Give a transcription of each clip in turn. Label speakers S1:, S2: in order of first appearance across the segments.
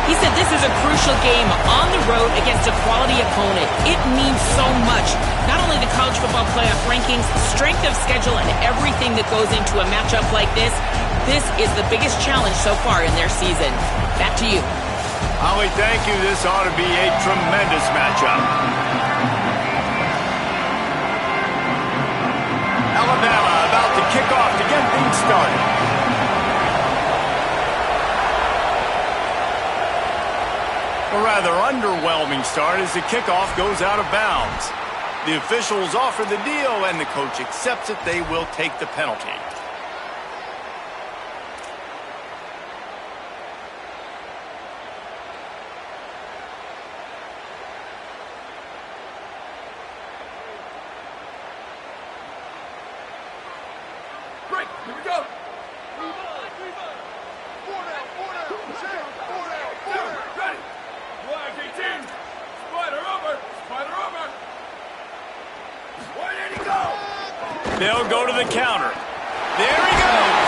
S1: He said this is a crucial game on the road against a quality opponent. It means so much. Not only the college football playoff rankings, strength of schedule, and everything that goes into a matchup like this. This is the biggest challenge so far in their season. Back to you.
S2: Holly, thank you. This ought to be a tremendous matchup. Alabama about to kick off to get things started. A rather underwhelming start as the kickoff goes out of bounds. The officials offer the deal, and the coach accepts it. They will take the penalty.
S3: Break. Here we go.
S2: They'll go to the counter. There he goes.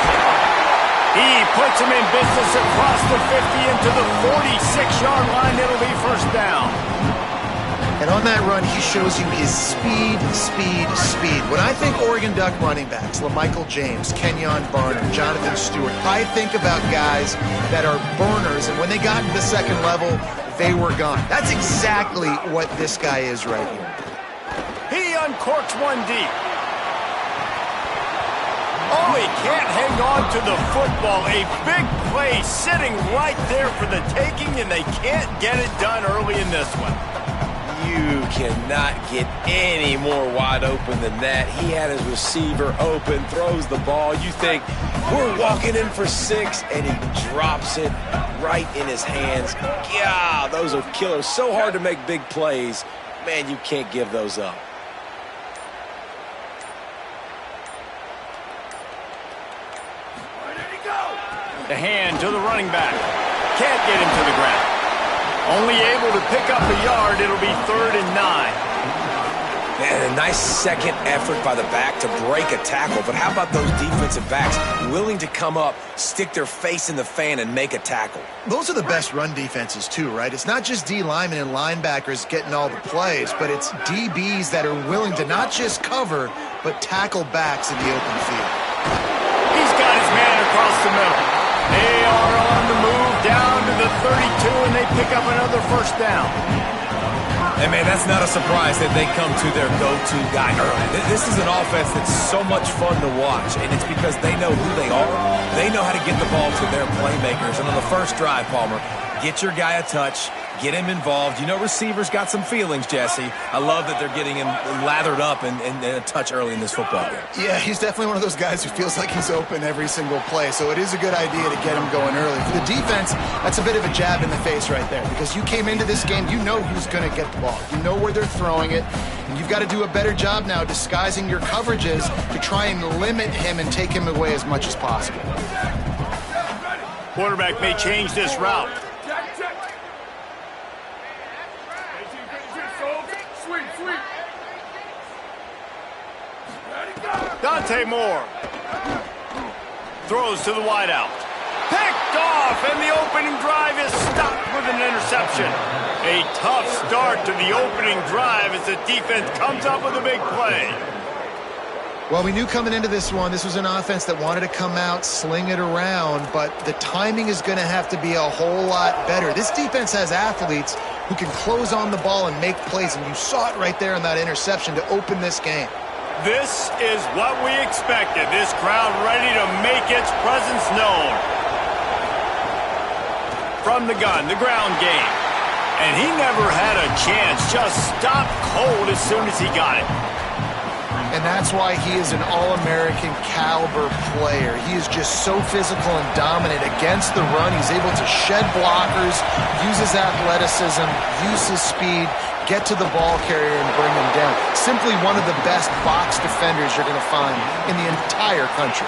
S2: He puts him in business across the 50 into the 46-yard line. It'll be first down.
S4: And on that run, he shows you his speed, speed, speed. When I think Oregon Duck running backs, LaMichael James, Kenyon Barner, Jonathan Stewart, I think about guys that are burners, and when they got to the second level, they were gone. That's exactly what this guy is right here.
S2: He uncorks one deep. Oh, he can't hang on to the football. A big play sitting right there for the taking, and they can't get it done early in this one.
S5: You cannot get any more wide open than that. He had his receiver open, throws the ball. You think, we're walking in for 6, and he drops it right in his hands. Yeah, those are killers. So hard to make big plays. Man, you can't give those up.
S2: The hand to the running back. Can't get him to the ground. Only able to pick up a yard. It'll be 3rd and 9.
S5: Man, a nice second effort by the back to break a tackle. But how about those defensive backs willing to come up, stick their face in the fan, and make a tackle?
S4: Those are the best run defenses too, right? It's not just D linemen and linebackers getting all the plays, but it's DBs that are willing to not just cover, but tackle backs in the open field.
S2: He's got his man across the middle. They are on the move down to the 32, and they pick up another first down.
S5: And, man, that's not a surprise that they come to their go-to guy early. This is an offense that's so much fun to watch, and it's because they know who they are. They know how to get the ball to their playmakers. And on the first drive, Palmer, get your guy a touch, get him involved. You know receivers got some feelings, Jesse. I love that they're getting him lathered up and a touch early in this football game.
S4: Yeah, he's definitely one of those guys who feels like he's open every single play, so it is a good idea to get him going early. For the defense, that's a bit of a jab in the face right there, because you came into this game, you know who's going to get the ball. You know where they're throwing it, and you've got to do a better job now disguising your coverages to try and limit him and take him away as much as possible.
S2: Quarterback may change this route. Dante Moore throws to the wideout. Picked off, and the opening drive is stopped with an interception. A tough start to the opening drive as the defense comes up with a big play.
S4: Well, we knew coming into this one, this was an offense that wanted to come out, sling it around, but the timing is going to have to be a whole lot better. This defense has athletes who can close on the ball and make plays, and you saw it right there in that interception to open this game.
S2: This is what we expected. This crowd ready to make its presence known. From the gun, the ground game. And he never had a chance. Just stopped cold as soon as he got it.
S4: And that's why he is an All-American caliber player. He is just so physical and dominant against the run. He's able to shed blockers, use his athleticism, use his speed, get to the ball carrier and bring him down. Simply one of the best box defenders you're going to find in the entire country.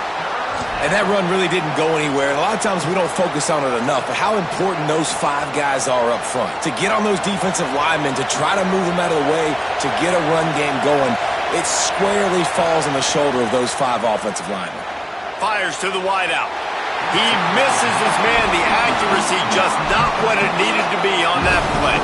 S5: And that run really didn't go anywhere. And a lot of times we don't focus on it enough, but how important those 5 guys are up front. To get on those defensive linemen, to try to move them out of the way, to get a run game going, it squarely falls on the shoulder of those 5 offensive linemen.
S2: Fires to the wideout. He misses his man. The accuracy just not what it needed to be on that play.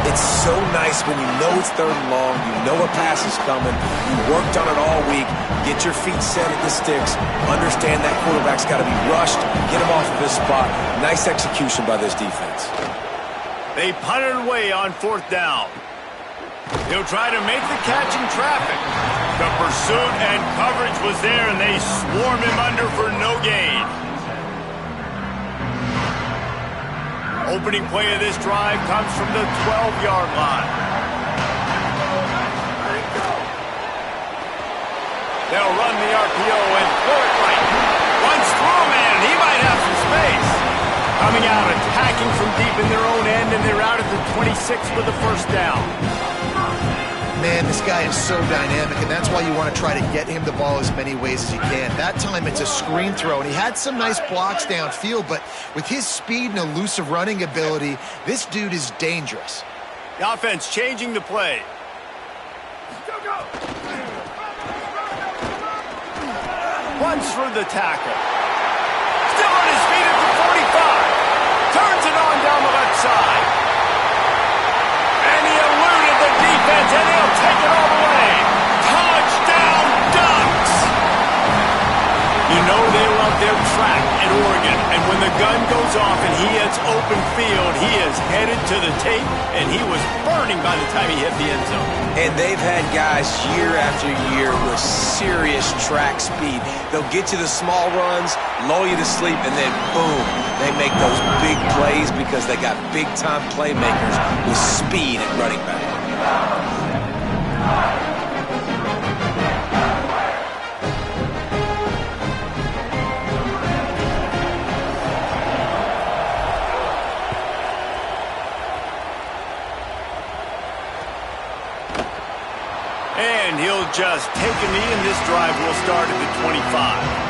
S5: It's so nice when you know it's 3rd and long, you know a pass is coming, you worked on it all week, get your feet set at the sticks, understand that quarterback's got to be rushed, get him off of his spot. Nice execution by this defense.
S2: They punted away on 4th down. He'll try to make the catch in traffic. The pursuit and coverage was there, and they swarm him under for no gain. Opening play of this drive comes from the 12-yard line. They'll run the RPO and throw it right. Runs through him, and he might have some space. Coming out, attacking from deep in their own end, and they're out at the 26 with a 1st down.
S4: Man, this guy is so dynamic, and that's why you want to try to get him the ball as many ways as you can. That time it's a screen throw, and he had some nice blocks downfield, but with his speed and elusive running ability, this dude is dangerous.
S2: The offense changing the play. Runs through the tackle. Still on his feet at the 45. Turns it on down the left side. And he eluded the defense, and he'll take it all the way. Touchdown, Ducks! You know they love their track at Oregon, and when the gun goes off and he hits open field, he is headed to the tape, and he was burning by the time he hit the end zone.
S5: And they've had guys year after year with serious track speed. They'll get you the small runs, lull you to sleep, and then boom, they make those big plays because they got big-time playmakers with speed at running back.
S2: And he'll just take a knee, and this drive will start at the 25.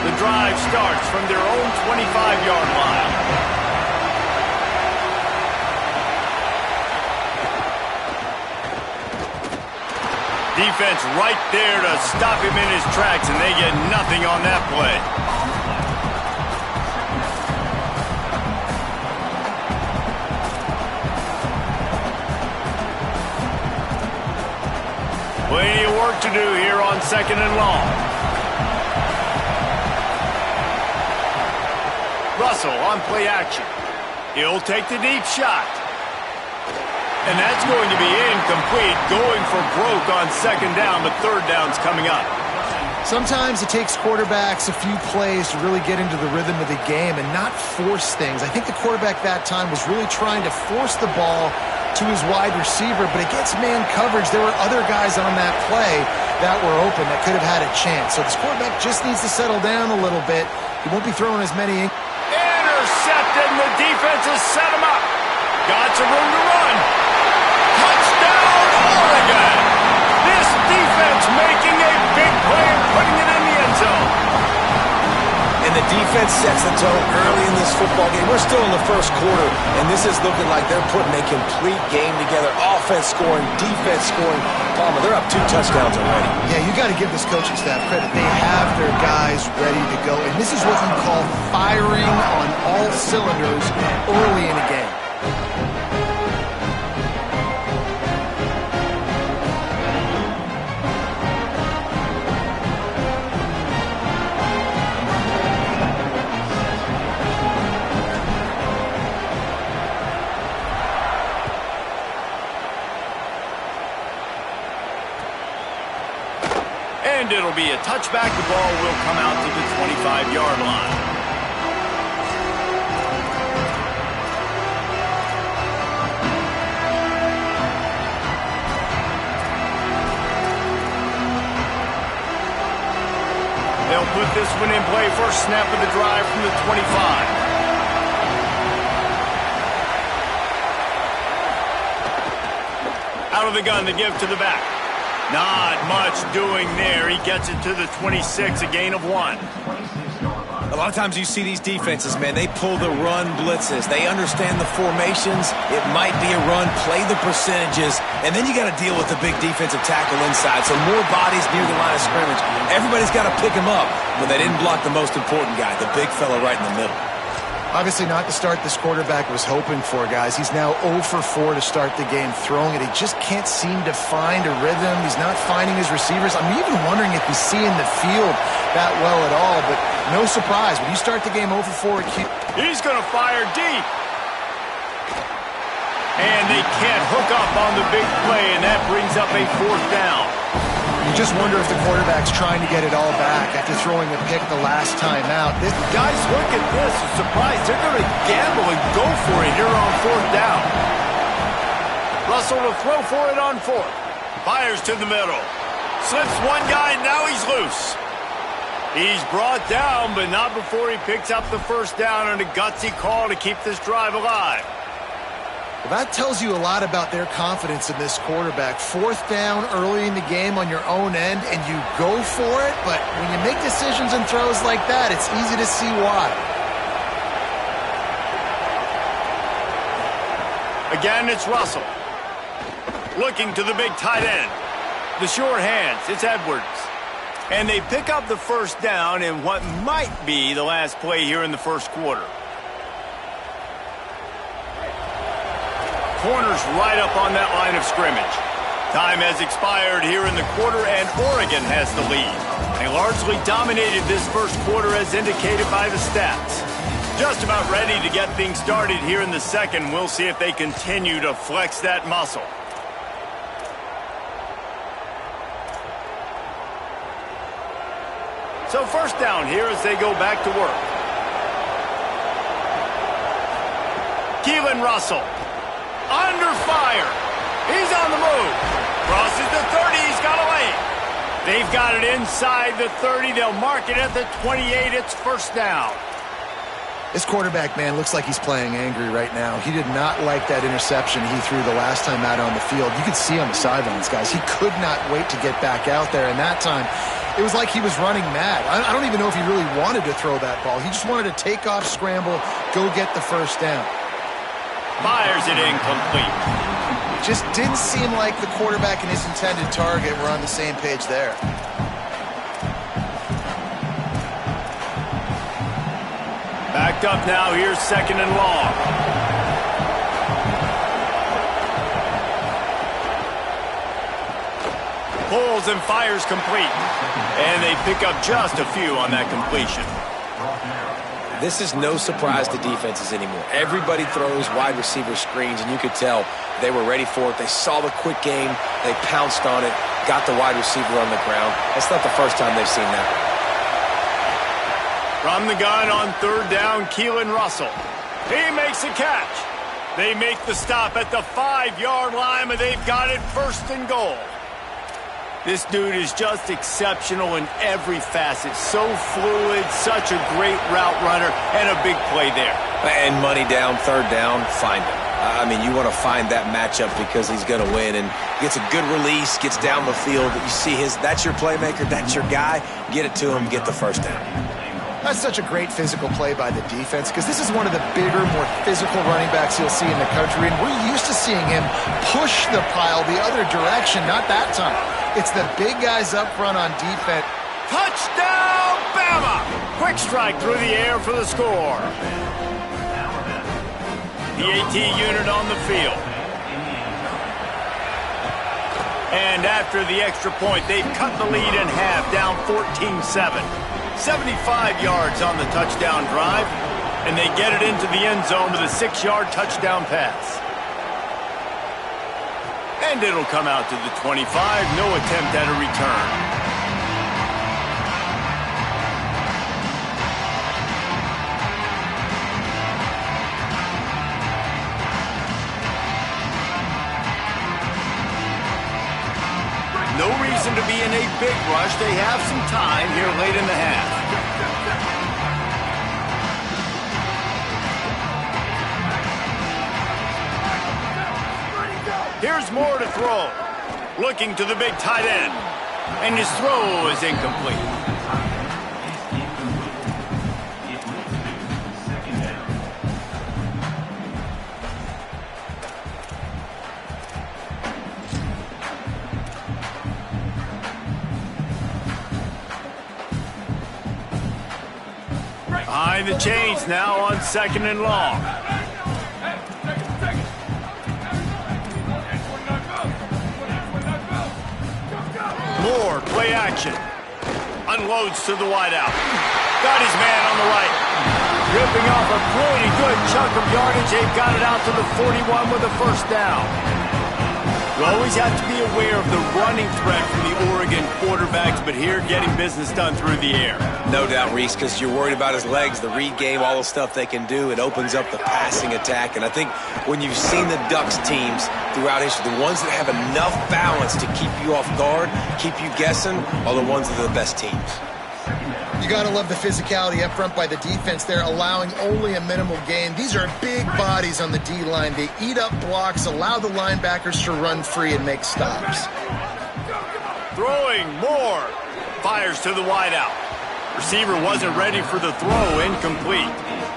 S2: The drive starts from their own 25-yard line. Defense right there to stop him in his tracks, and they get nothing on that play. Plenty of work to do here on 2nd and long. Russell on play action. He'll take the deep shot. And that's going to be incomplete, going for broke on 2nd down, but 3rd down's coming up.
S4: Sometimes it takes quarterbacks a few plays to really get into the rhythm of the game and not force things. I think the quarterback that time was really trying to force the ball to his wide receiver, but against man coverage, there were other guys on that play that were open that could have had a chance. So this quarterback just needs to settle down a little bit. He won't be throwing as many.
S2: Intercepted, and the defense has set him up. Got some room to run. Touchdown, Oregon! This defense making a big play and putting it in the end zone.
S5: And the defense sets the tone early in this football game. We're still in the 1st quarter, and this is looking like they're putting a complete game together. Offense scoring, defense scoring. Palmer, they're up 2 touchdowns already.
S4: Yeah, you got to give this coaching staff credit. They have their guys ready to go, and this is what you call firing on all cylinders early in a game.
S2: And it'll be a touchback. The ball will come out to the 25-yard line. They'll put this one in play. First snap of the drive from the 25. Out of the gun to give to the back. Not much doing there. He gets it to the 26, a gain of 1.
S5: A lot of times you see these defenses, man, they pull the run blitzes. They understand the formations. It might be a run, play the percentages, and then you got to deal with the big defensive tackle inside. So more bodies near the line of scrimmage. Everybody's got to pick him up, but they didn't block the most important guy, the big fella right in the middle.
S4: Obviously not the start this quarterback was hoping for, guys. He's now 0 for 4 to start the game throwing it. He just can't seem to find a rhythm. He's not finding his receivers. I'm even wondering if he's seeing the field that well at all, but no surprise. When you start the game 0 for 4,
S2: he's going to fire deep. And they can't hook up on the big play, and that brings up a 4th down.
S4: you just wonder if the quarterback's trying to get it all back after throwing a pick the last time out.
S2: Guys, look at this. A surprise. They're going to gamble and go for it here on 4th down. Russell to throw for it on 4th. Fires to the middle. Slips one guy, and now he's loose. He's brought down, but not before he picks up the 1st down on a gutsy call to keep this drive alive.
S4: Well, that tells you a lot about their confidence in this quarterback. 4th down early in the game on your own end, and you go for it, but when you make decisions and throws like that, it's easy to see why.
S2: Again, it's Russell. Looking to the big tight end. The sure hands, it's Edwards. And they pick up the 1st down in what might be the last play here in the 1st quarter. Corners right up on that line of scrimmage. Time has expired here in the quarter, and Oregon has the lead. They largely dominated this 1st quarter as indicated by the stats. Just about ready to get things started here in the 2nd. We'll see if they continue to flex that muscle. So 1st down here as they go back to work. Keelan Russell. Under fire. He's on the move. Crosses the 30. He's got a lane. They've got it inside the 30. They'll mark it at the 28. It's 1st down.
S4: This quarterback, man, looks like he's playing angry right now. He did not like that interception he threw the last time out on the field. You could see on the sidelines, guys. He could not wait to get back out there, and that time it was like he was running mad. I don't even know if he really wanted to throw that ball. He just wanted to take off, scramble, go get the 1st down.
S2: Fires it incomplete.
S4: Just didn't seem like the quarterback and his intended target were on the same page there.
S2: Backed up now. Here's 2nd and long. Pulls and fires complete. And they pick up just a few on that completion.
S5: This is no surprise to defenses anymore. Everybody throws wide receiver screens, and you could tell they were ready for it. They saw the quick game. They pounced on it, got the wide receiver on the ground. That's not the first time they've seen that.
S2: From the gun on 3rd down, Keelan Russell. He makes a catch. They make the stop at the 5-yard line, but they've got it 1st and goal. This dude is just exceptional in every facet. So fluid, such a great route runner, and a big play there.
S5: And money down, 3rd down, find him. I mean, you want to find that matchup because he's going to win, and gets a good release, gets down the field. You see that's your playmaker, that's your guy. Get it to him, get the 1st down.
S4: That's such a great physical play by the defense because this is one of the bigger, more physical running backs you'll see in the country, and we're used to seeing him push the pile the other direction, not that time. It's the big guys up front on defense.
S2: Touchdown, Bama! Quick strike through the air for the score. The AT unit on the field. And after the extra point, they've cut the lead in half, down 14-7. 75 yards on the touchdown drive, and they get it into the end zone with a 6-yard touchdown pass. And it'll come out to the 25, no attempt at a return. No reason to be in a big rush. They have some time here late in the half. Here's Moore to throw. Looking to the big tight end. And his throw is incomplete. Behind the chains now on 2nd and long. Moore, play action. Unloads to the wideout. Got his man on the right. Ripping off a pretty good chunk of yardage. They've got it out to the 41 with a first down. You always have to be aware of the running threat from the Oregon quarterbacks, but here getting business done through the air.
S5: No doubt, Reese, because you're worried about his legs, the read game, all the stuff they can do. It opens up the passing attack. And I think when you've seen the Ducks teams throughout history, the ones that have enough balance to keep you off guard, keep you guessing, are the ones that are the best teams.
S4: You got to love the physicality up front by the defense there, allowing only a minimal gain. These are big bodies on the D-line. They eat up blocks, allow the linebackers to run free and make stops.
S2: Throwing, Moore. Fires to the wideout. Receiver wasn't ready for the throw, incomplete.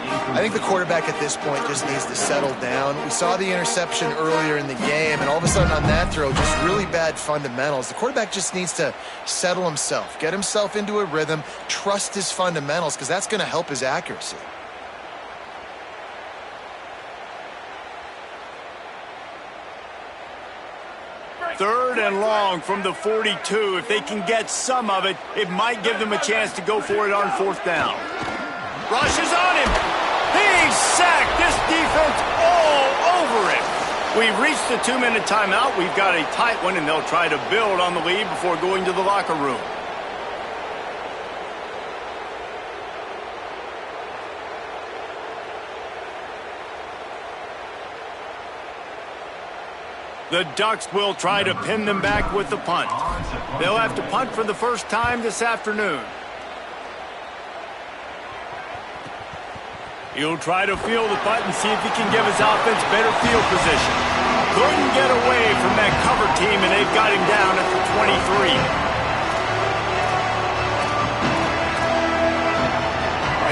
S4: I think the quarterback at this point just needs to settle down. We saw the interception earlier in the game, and all of a sudden on that throw, just really bad fundamentals. The quarterback just needs to settle himself, get himself into a rhythm, trust his fundamentals, because that's going to help his accuracy.
S2: Third and long from the 42. If they can get some of it, it might give them a chance to go for it on 4th down. Rushes on him. He's sacked. This defense all over him. We've reached the 2-minute timeout. We've got a tight one, and they'll try to build on the lead before going to the locker room. The Ducks will try to pin them back with the punt. They'll have to punt for the first time this afternoon. He'll try to field the punt and see if he can give his offense better field position. Couldn't get away from that cover team, and they've got him down at the 23.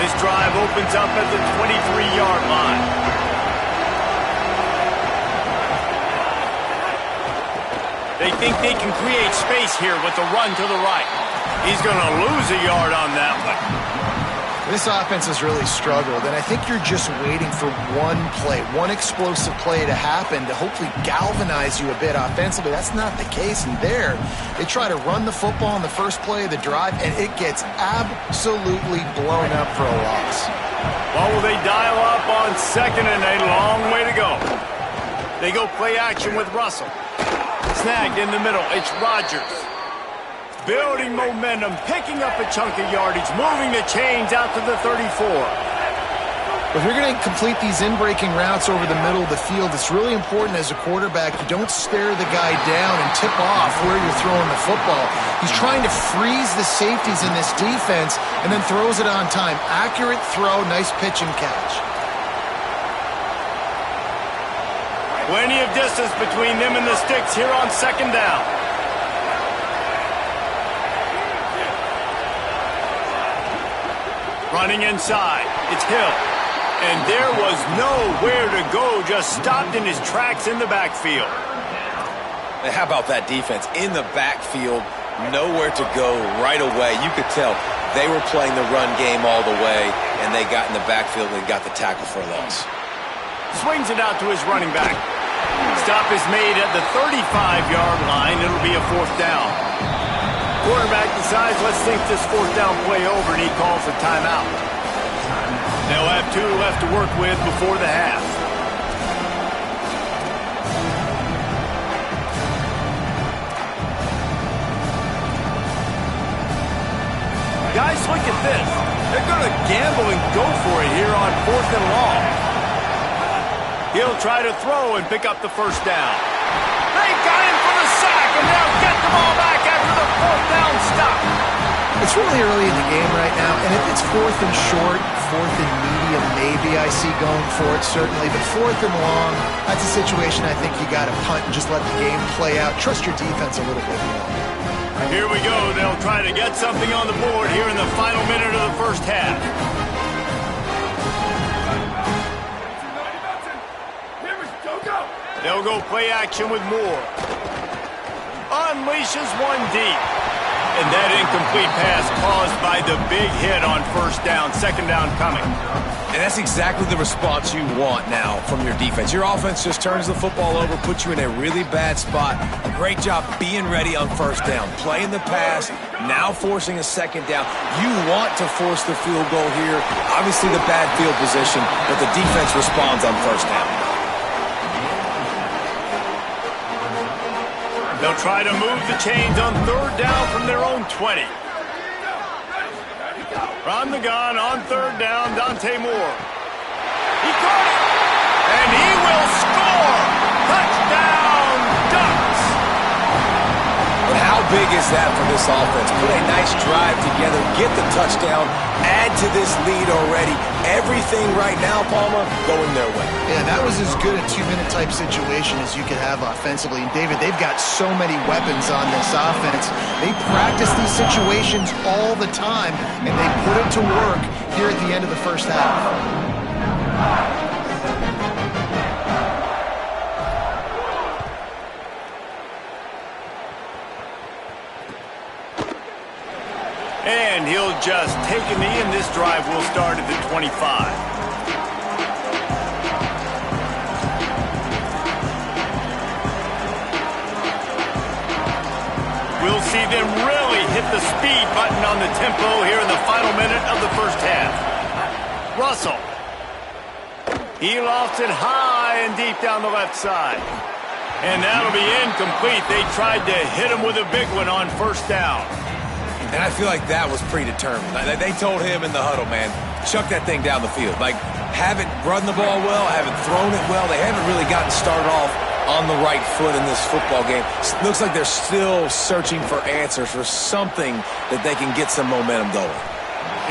S2: This drive opens up at the 23-yard line. They think they can create space here with the run to the right. He's going to lose a yard on that one.
S4: This offense has really struggled, and I think you're just waiting for one play, one explosive play to happen to hopefully galvanize you a bit offensively. That's not the case, and there, they try to run the football on the first play of the drive, and it gets absolutely blown up for a loss.
S2: Well, will they dial up on 2nd and a long way to go? They go play action with Russell. Snagged in the middle. It's Rodgers. Building momentum, picking up a chunk of yardage, moving the chains out to the 34.
S4: If you're going to complete these in-breaking routes over the middle of the field, it's really important as a quarterback you don't stare the guy down and tip off where you're throwing the football. He's trying to freeze the safeties in this defense and then throws it on time. Accurate throw, nice pitch and catch.
S2: Plenty of distance between them and the sticks here on 2nd down. Running inside, it's Hill. And there was nowhere to go, just stopped in his tracks in the backfield.
S5: And how about that defense? In the backfield, nowhere to go right away. You could tell they were playing the run game all the way, and they got in the backfield and got the tackle for a loss.
S2: Swings it out to his running back. Stop is made at the 35-yard line. It'll be a 4th down. Quarterback decides, let's think this 4th down play over, and he calls a timeout. They'll have 2 left to work with before the half. Guys, look at this. They're going to gamble and go for it here on 4th and long. He'll try to throw and pick up the first down. They got him for the sack, and they'll get the ball back after the 4th down stop.
S4: It's really early in the game right now, and if it's 4th and short, 4th and medium, maybe I see going for it, certainly. But 4th and long, that's a situation I think you got to punt and just let the game play out. Trust your defense a little bit more.
S2: Here we go. They'll try to get something on the board here in the final minute of the first half. They'll go play action with Moore. Unleashes one deep. And that incomplete pass caused by the big hit on first down, second down coming.
S5: And that's exactly the response you want now from your defense. Your offense just turns the football over, puts you in a really bad spot. Great job being ready on first down. Playing the pass, now forcing a second down. You want to force the field goal here. Obviously the bad field position, but the defense responds on first down.
S2: They'll try to move the chains on third down from their own 20. From the gun on third down, Dante Moore. He caught it, and he will score. Touchdown, Ducks.
S5: But how big is that for this offense? Put a nice drive together, get the touchdown, add to this lead already. Everything right now, Palmer, going their way.
S4: Yeah, that was as good a two-minute type situation as you could have offensively. And David, they've got so many weapons on this offense. They practice these situations all the time, and they put it to work here at the end of the first half.
S2: And he'll just take a knee, and this drive will start at the 25. We'll see them really hit the speed button on the tempo here in the final minute of the first half. Russell. He lofts it high and deep down the left side. And that'll be incomplete. They tried to hit him with a big one on first down.
S5: And I feel like that was predetermined. They told him in the huddle, man, chuck that thing down the field. Like, haven't run the ball well, haven't thrown it well. They haven't really gotten started off on the right foot in this football game. Looks like they're still searching for answers, for something that they can get some momentum going.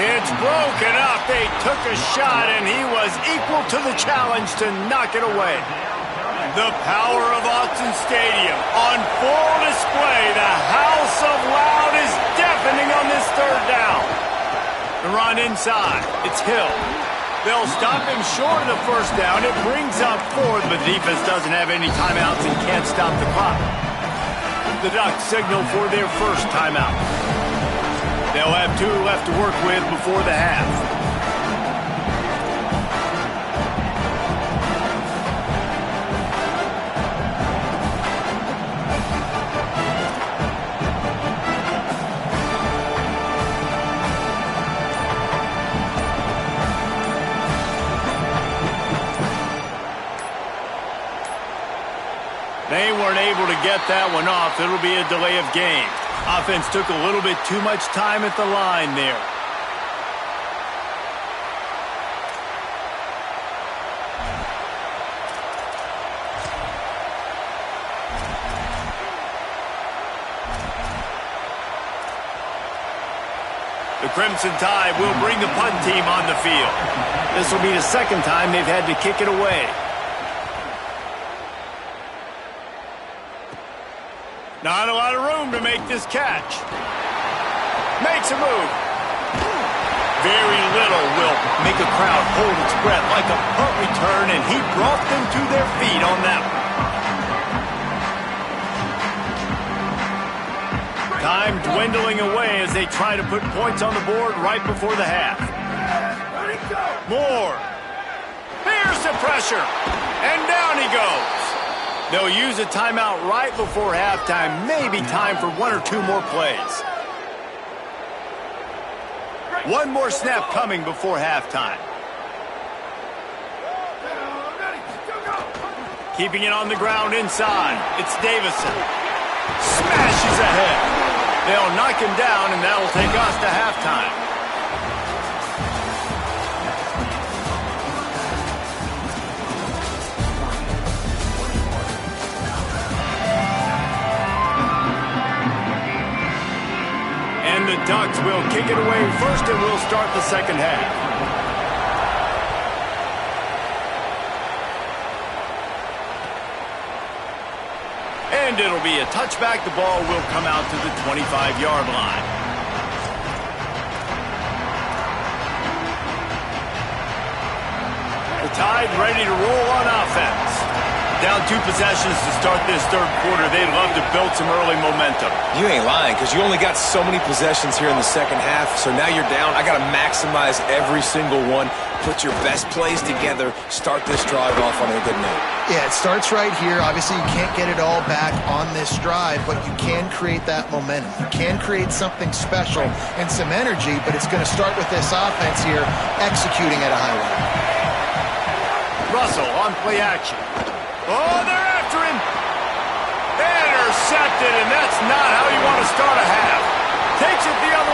S2: It's broken up. They took a shot, and he was equal to the challenge to knock it away. The power of Autzen Stadium on full display. The house of loud is deafening on this third down. The run inside. It's Hill. They'll stop him short of the first down. It brings up fourth, but the defense doesn't have any timeouts and can't stop the clock. The Ducks signal for their first timeout. They'll have 2 left to work with before the half. They weren't able to get that one off. It'll be a delay of game. Offense took a little bit too much time at the line there. The Crimson Tide will bring the punt team on the field. This will be the second time they've had to kick it away. Not a lot of room to make this catch. Makes a move. Very little will make a crowd hold its breath like a punt return, and he brought them to their feet on that one. Time dwindling away as they try to put points on the board right before the half. Moore. Here's the pressure. And down he goes. They'll use a timeout right before halftime. Maybe time for 1 or 2 more plays. One more snap coming before halftime. Keeping it on the ground inside. It's Davison. Smashes ahead. They'll knock him down, and that'll take us to halftime. And the Ducks will kick it away first, and we'll start the second half. And it'll be a touchback. The ball will come out to the 25-yard line. The Tide ready to roll on offense. Down 2 possessions to start this third quarter. They'd love to build some early momentum.
S5: You ain't lying, because you only got so many possessions here in the second half, so now you're down. I got to maximize every single one, put your best plays together, start this drive off on a good note.
S4: Yeah, it starts right here. Obviously, you can't get it all back on this drive, but you can create that momentum. You can create something special and some energy, but it's going to start with this offense here executing at a high level.
S2: Russell on play action. Oh, they're after him. Intercepted, and that's not how you want to start a half. Takes it the other